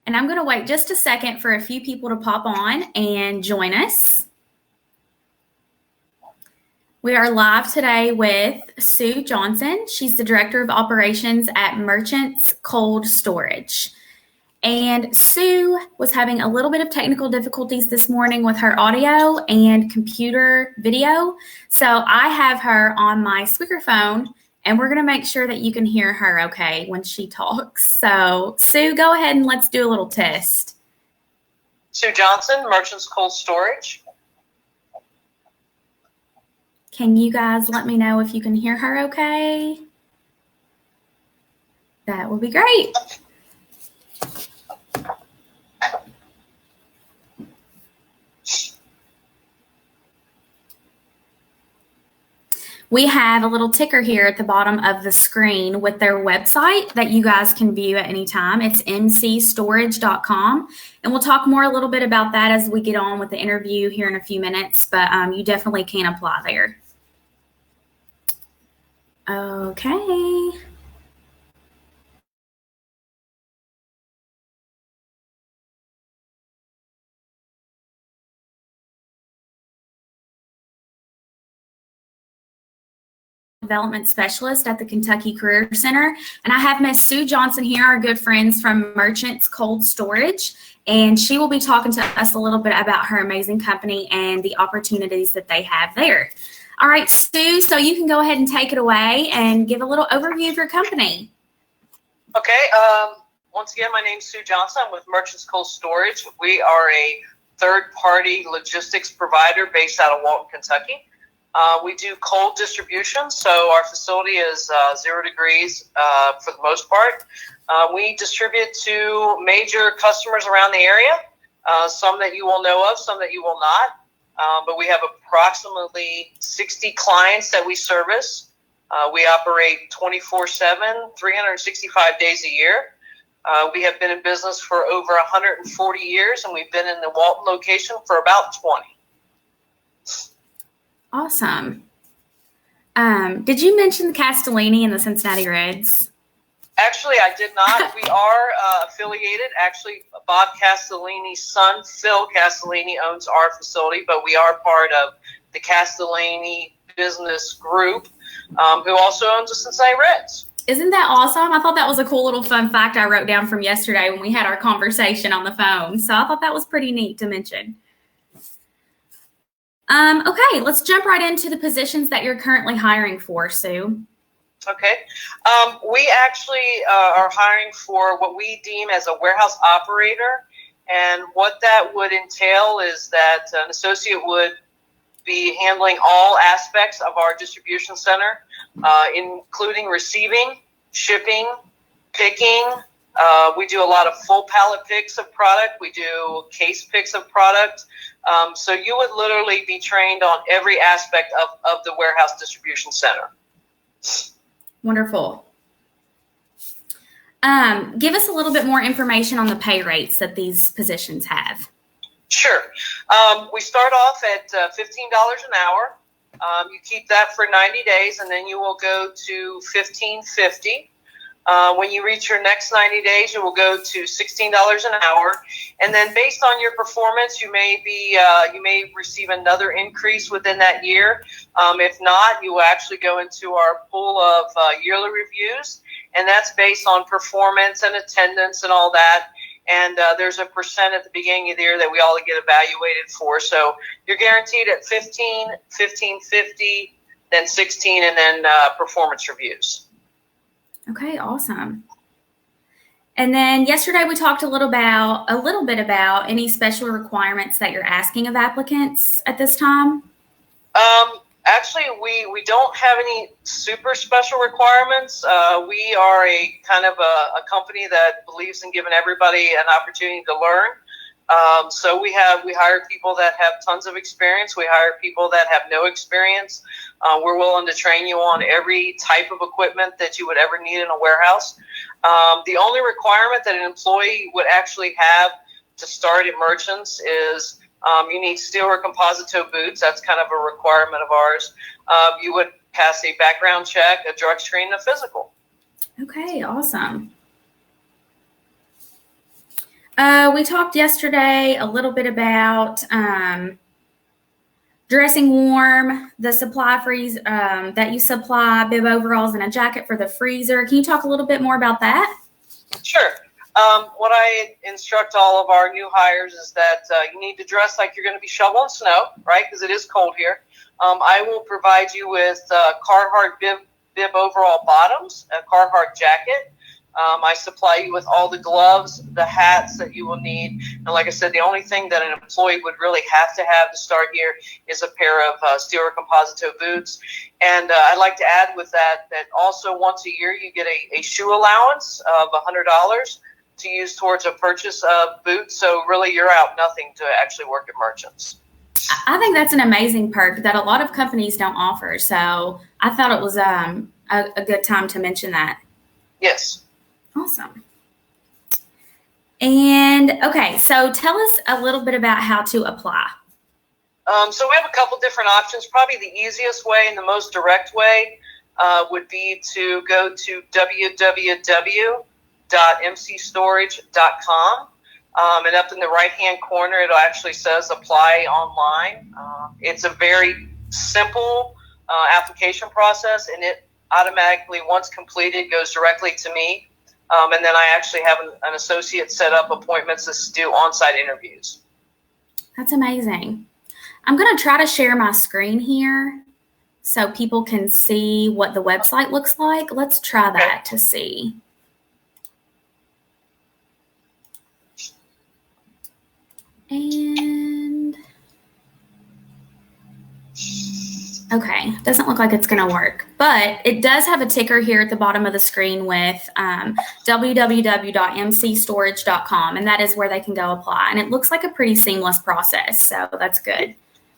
And I'm going to wait just a second for a few people to pop on and join us. We are live today with Sue Johnson. She's the Director of Operations at Merchants Cold Storage. And Sue was having a little bit of technical difficulties this morning with her audio and computer video. So I have her on my speakerphone, and we're going to make sure that you can hear her okay when she talks. So Sue, go ahead and let's do a little test. Sue Johnson, Merchants Cold Storage. Can you guys let me know if you can hear her okay? That would be great. We have a little ticker here at the bottom of the screen with their website that you guys can view at any time. It's mcstorage.com. And we'll talk more a little bit about that as we get on with the interview here in a few minutes, but you definitely can apply there. Okay. Development Specialist at the Kentucky Career Center. And I have Miss Sue Johnson here, our good friends from Merchants Cold Storage. And she will be talking to us a little bit about her amazing company and the opportunities that they have there. All right, Sue, so you can go ahead and take it away and give a little overview of your company. Okay. Once again, my name is Sue Johnson. I'm with Merchants Cold Storage. We are a third-party logistics provider based out of Walton, Kentucky. We do cold distribution, so our facility is 0 degrees for the most part. We distribute to major customers around the area, some that you will know of, some that you will not. But we have approximately 60 clients that we service. We operate 24/7, 365 days a year. We have been in business for over 140 years, and we've been in the Walton location for about 20. Awesome. Did you mention the Castellini and the Cincinnati Reds? Actually, I did not. We are affiliated. Actually, Bob Castellini's son, Phil Castellini, owns our facility, but we are part of the Castellini business group, who also owns the Cincinnati Reds. Isn't that awesome? I thought that was a cool little fun fact I wrote down from yesterday when we had our conversation on the phone. So I thought that was pretty neat to mention. Okay, let's jump right into the positions that you're currently hiring for, Sue. Okay. We actually are hiring for what we deem as a warehouse operator. And what that would entail is that an associate would be handling all aspects of our distribution center, including receiving, shipping, picking. We do a lot of full pallet picks of product. We do case picks of product. So you would literally be trained on every aspect of the warehouse distribution center. Wonderful. Give us a little bit more information on the pay rates that these positions have. Sure. We start off at $15 an hour. You keep that for 90 days, and then you will go to $15.50. When you reach your next 90 days, you will go to $16 an hour, and then based on your performance, you may receive another increase within that year. If not, you will actually go into our pool of yearly reviews, and that's based on performance and attendance and all that. And there's a percent at the beginning of the year that we all get evaluated for. So you're guaranteed at 15, 15.50, then 16, and then performance reviews. Okay, awesome. And then yesterday we talked a little bit about any special requirements that you're asking of applicants at this time. Actually, we don't have any super special requirements. We are a kind of a company that believes in giving everybody an opportunity to learn. So we hire people that have tons of experience. We hire people that have no experience. We're willing to train you on every type of equipment that you would ever need in a warehouse. The only requirement that an employee would actually have to start at Merchants is you need steel or composite toe boots. That's kind of a requirement of ours. You would pass a background check, a drug screen, and a physical. Okay, awesome. We talked yesterday a little bit about dressing warm, the supply freeze that you supply, bib overalls, and a jacket for the freezer. Can you talk a little bit more about that? Sure. What I instruct all of our new hires is that you need to dress like you're going to be shoveling snow, right? Because it is cold here. I will provide you with Carhartt bib overall bottoms, a Carhartt jacket. I supply you with all the gloves, the hats that you will need. And like I said, the only thing that an employee would really have to start here is a pair of steel or composite toe boots. And I'd like to add with that also once a year you get a shoe allowance of $100 to use towards a purchase of boots. So really you're out nothing to actually work at Merchants. I think that's an amazing perk that a lot of companies don't offer. So I thought it was a good time to mention that. Yes. Awesome. And okay, so tell us a little bit about how to apply. So we have a couple different options. Probably the easiest way and the most direct way would be to go to www.mcstorage.com. And up in the right-hand corner, it actually says apply online. It's a very simple application process, and it automatically, once completed, goes directly to me. And then I actually have an associate set up appointments to do on-site interviews. That's amazing. I'm going to try to share my screen here so people can see what the website looks like. Let's try that to see. And okay, doesn't look like it's going to work, but it does have a ticker here at the bottom of the screen with www.mcstorage.com, and that is where they can go apply. And it looks like a pretty seamless process, so that's good.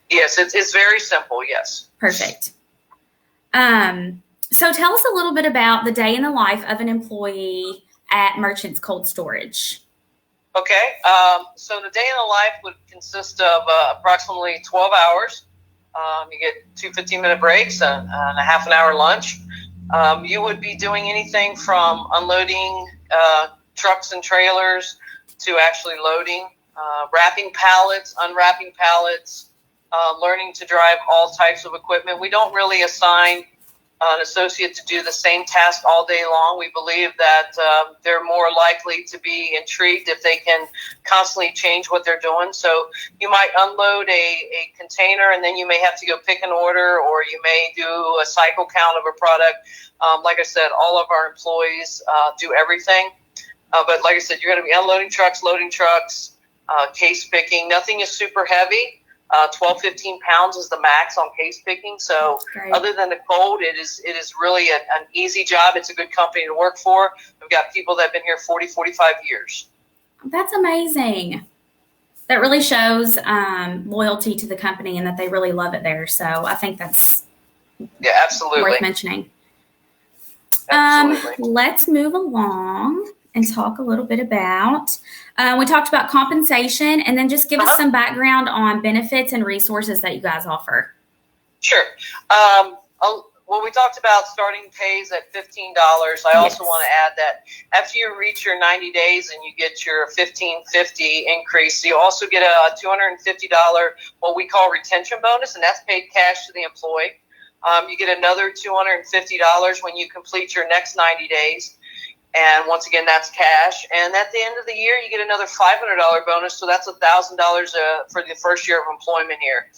Yes, it's very simple, yes. Perfect. So tell us a little bit about the day in the life of an employee at Merchants Cold Storage. Okay, so the day in the life would consist of approximately 12 hours. You get 2 15-minute breaks and a half an hour lunch. You would be doing anything from unloading trucks and trailers to actually loading, wrapping pallets, unwrapping pallets, learning to drive all types of equipment. We don't really assign an associate to do the same task all day long. We believe that they're more likely to be intrigued if they can constantly change what they're doing. So you might unload a container and then you may have to go pick an order, or you may do a cycle count of a product. Like I said, all of our employees do everything. But like I said, you're going to be unloading trucks, loading trucks, case picking. Nothing is super heavy. 12, 15 pounds is the max on case picking. So other than the cold, it is really an easy job. It's a good company to work for. We've got people that have been here 40, 45 years. That's amazing. That really shows loyalty to the company and that they really love it there. So I think that's absolutely worth mentioning. Let's move along and talk a little bit about, we talked about compensation, and then just give us some background on benefits and resources that you guys offer. Sure. Well, we talked about starting pays at $15. I also want to add that after you reach your 90 days and you get your $15.50 increase, you also get a $250 what we call retention bonus, and that's paid cash to the employee. You get another $250 when you complete your next 90 days. And once again, that's cash. And at the end of the year, you get another $500 bonus. So that's $1,000 for the first year of employment here.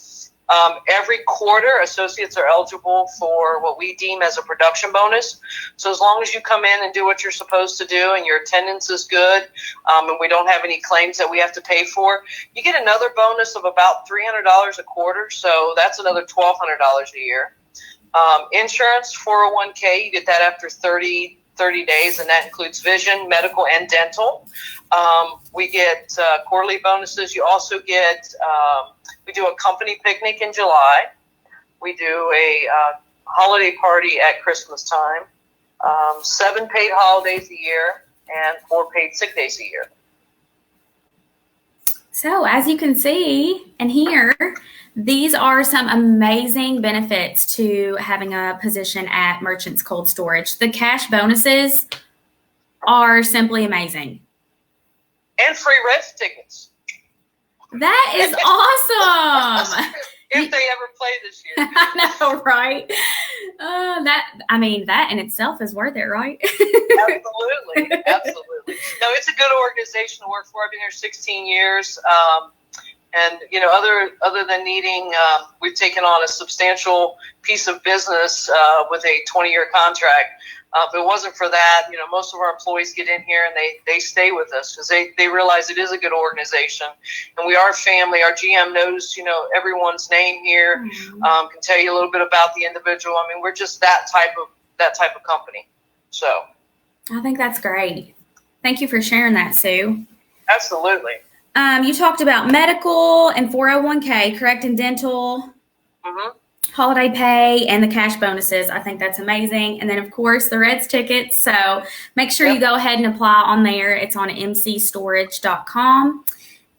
Every quarter, associates are eligible for what we deem as a production bonus. So as long as you come in and do what you're supposed to do and your attendance is good, and we don't have any claims that we have to pay for, you get another bonus of about $300 a quarter. So that's another $1,200 a year. Insurance, 401k, you get that after 30 days, and that includes vision, medical, and dental. We get quarterly bonuses. You also get, we do a company picnic in July. We do a holiday party at Christmas time, 7 paid holidays a year, and 4 paid sick days a year. So as you can see and hear, these are some amazing benefits to having a position at Merchants Cold Storage. The cash bonuses are simply amazing. and free Reds tickets. That is awesome. If they ever play this year. I know, right? That in itself is worth it, right? Absolutely. No, it's a good organization to work for. I've been here 16 years. And, other than needing, we've taken on a substantial piece of business with a 20-year contract. If it wasn't for that, most of our employees get in here and they stay with us because they realize it is a good organization. And we are family. Our GM knows, everyone's name here, can tell you a little bit about the individual. I mean, we're just that type of company. So I think that's great. Thank you for sharing that, Sue. Absolutely. You talked about medical and 401k, correct, and dental, holiday pay, and the cash bonuses. I think that's amazing. And then, of course, the Reds tickets. So make sure you go ahead and apply on there. It's on mcstorage.com.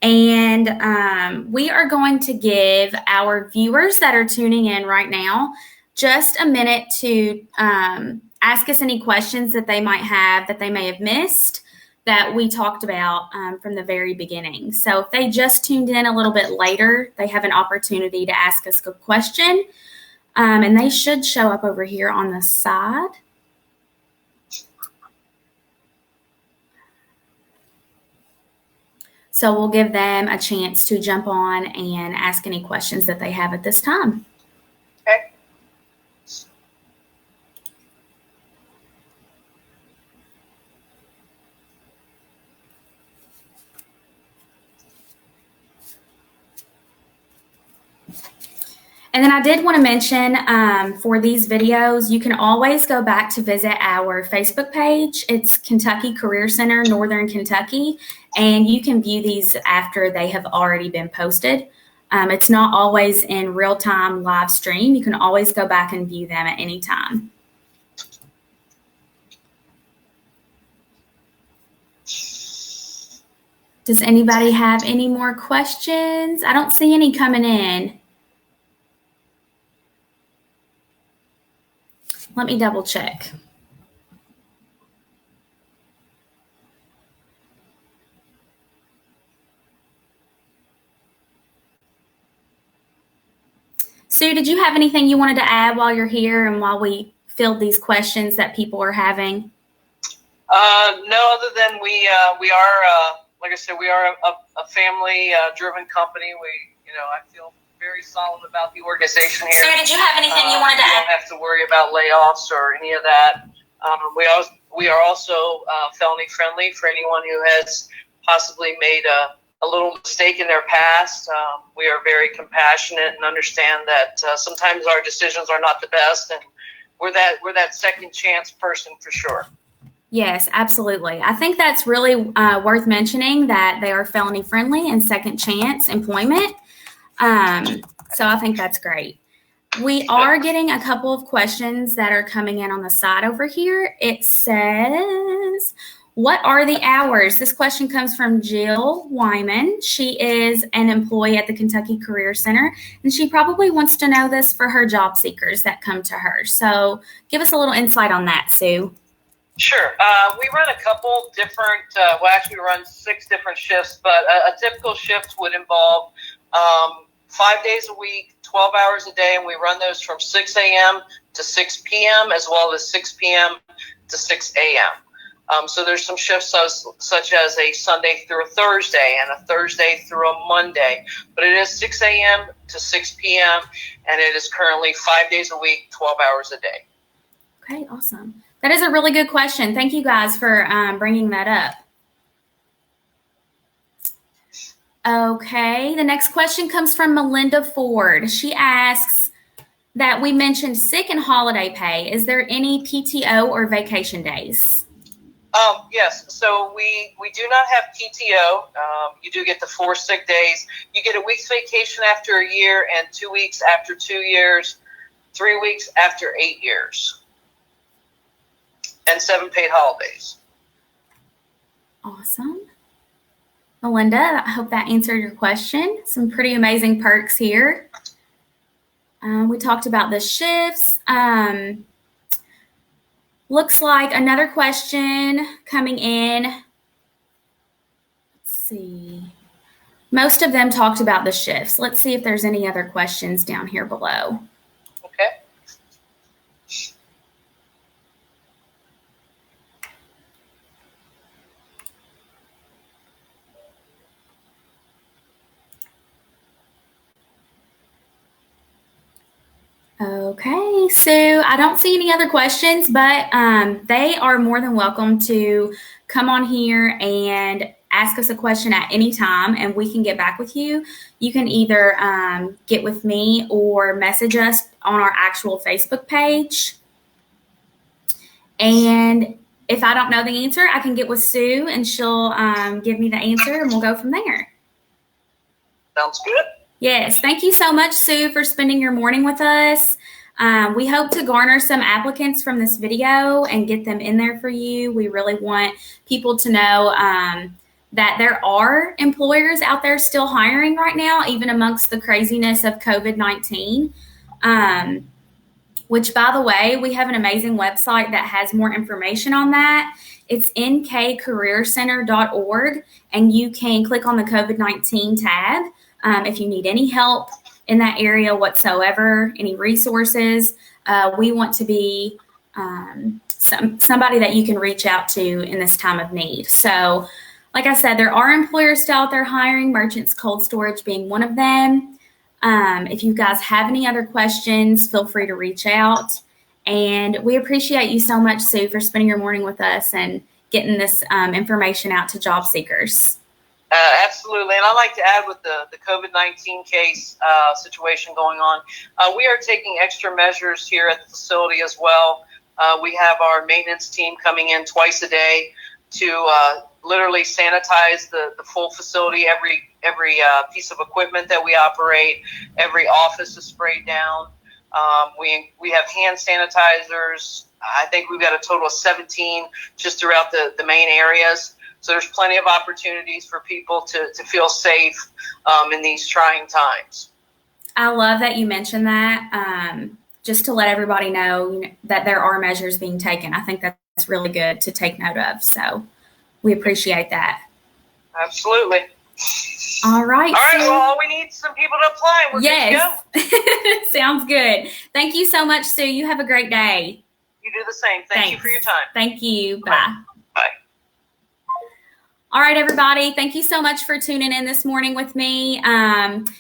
And we are going to give our viewers that are tuning in right now just a minute to ask us any questions that they might have that they may have missed that we talked about from the very beginning. So if they just tuned in a little bit later, they have an opportunity to ask us a question. And they should show up over here on the side. So we'll give them a chance to jump on and ask any questions that they have at this time. Okay. And then I did want to mention for these videos, you can always go back to visit our Facebook page. It's Kentucky Career Center, Northern Kentucky, and you can view these after they have already been posted. It's not always in real-time live stream. You can always go back and view them at any time. Does anybody have any more questions? I don't see any coming in. Let me double check. Sue, did you have anything you wanted to add while you're here and while we filled these questions that people are having? No, other than we are, like I said, we are a family-driven company. I feel very solid about the organization here. Sue, did you have anything you wanted to add? We don't have to worry about layoffs or any of that. We are also felony friendly for anyone who has possibly made a little mistake in their past. We are very compassionate and understand that sometimes our decisions are not the best, and we're that second chance person for sure. Yes, absolutely. I think that's really worth mentioning that they are felony friendly and second chance employment. So I think that's great. We are getting a couple of questions that are coming in on the side over here. It says, what are the hours? This question comes from Jill Wyman. She is an employee at the Kentucky Career Center, and she probably wants to know this for her job seekers that come to her. So give us a little insight on that, Sue. Sure. We run a couple different, we run 6 different shifts, but a typical shift would involve 5 days a week, 12 hours a day, and we run those from 6 a.m. to 6 p.m. as well as 6 p.m. to 6 a.m. So there's some shifts such as a Sunday through a Thursday and a Thursday through a Monday, but it is 6 a.m. to 6 p.m. and it is currently 5 days a week, 12 hours a day. Okay, awesome. That is a really good question. Thank you guys for bringing that up. Okay, the next question comes from Melinda Ford. She asks that we mentioned sick and holiday pay. Is there any PTO or vacation days? Yes, so we do not have PTO. You do get the 4 sick days. You get a week's vacation after a year and 2 weeks after 2 years, 3 weeks after 8 years, and 7 paid holidays. Awesome. Melinda, I hope that answered your question. Some pretty amazing perks here. We talked about the shifts. Looks like another question coming in. Let's see. Most of them talked about the shifts. Let's see if there's any other questions down here below. Okay. Okay, Sue, I don't see any other questions, but they are more than welcome to come on here and ask us a question at any time, and we can get back with you. You can either get with me or message us on our actual Facebook page. And if I don't know the answer, I can get with Sue, and she'll give me the answer, and we'll go from there. Sounds good. Yes, thank you so much, Sue, for spending your morning with us. We hope to garner some applicants from this video and get them in there for you. We really want people to know that there are employers out there still hiring right now, even amongst the craziness of COVID-19. Which, by the way, we have an amazing website that has more information on that. It's nkcareercenter.org, and you can click on the COVID-19 tab. If you need any help in that area whatsoever, any resources, we want to be somebody that you can reach out to in this time of need. So, like I said, there are employers still out there hiring, Merchants Cold Storage being one of them. If you guys have any other questions, feel free to reach out. And we appreciate you so much, Sue, for spending your morning with us and getting this information out to job seekers. Absolutely. And I'd like to add with the COVID-19 case situation going on, we are taking extra measures here at the facility as well. We have our maintenance team coming in twice a day to literally sanitize the full facility. Every piece of equipment that we operate, every office is sprayed down. We have hand sanitizers. I think we've got a total of 17 just throughout the main areas. So there's plenty of opportunities for people to feel safe in these trying times. I love that you mentioned that. Just to let everybody know that there are measures being taken. I think that's really good to take note of. So we appreciate that. Absolutely. All right. All right. Well, we need some people to apply. We're good to go. Sounds good. Thank you so much, Sue. You have a great day. You do the same. Thank you for your time. Thank you. Bye. Bye. All right, everybody. Thank you so much for tuning in this morning with me.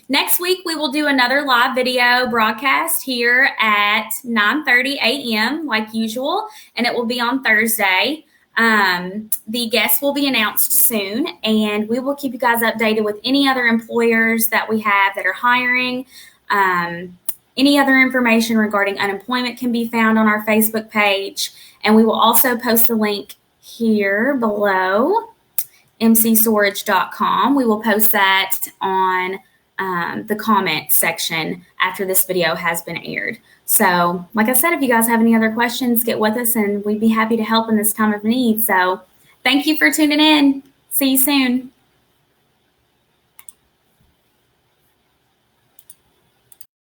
Next week, we will do another live video broadcast here at 9:30 a.m. like usual, and it will be on Thursday. The guests will be announced soon, and we will keep you guys updated with any other employers that we have that are hiring. Any other information regarding unemployment can be found on our Facebook page, and we will also post the link here below, mcstorage.com. We will post that on the comment section after this video has been aired. So, like I said, if you guys have any other questions, get with us, and we'd be happy to help in this time of need. So, thank you for tuning in. See you soon.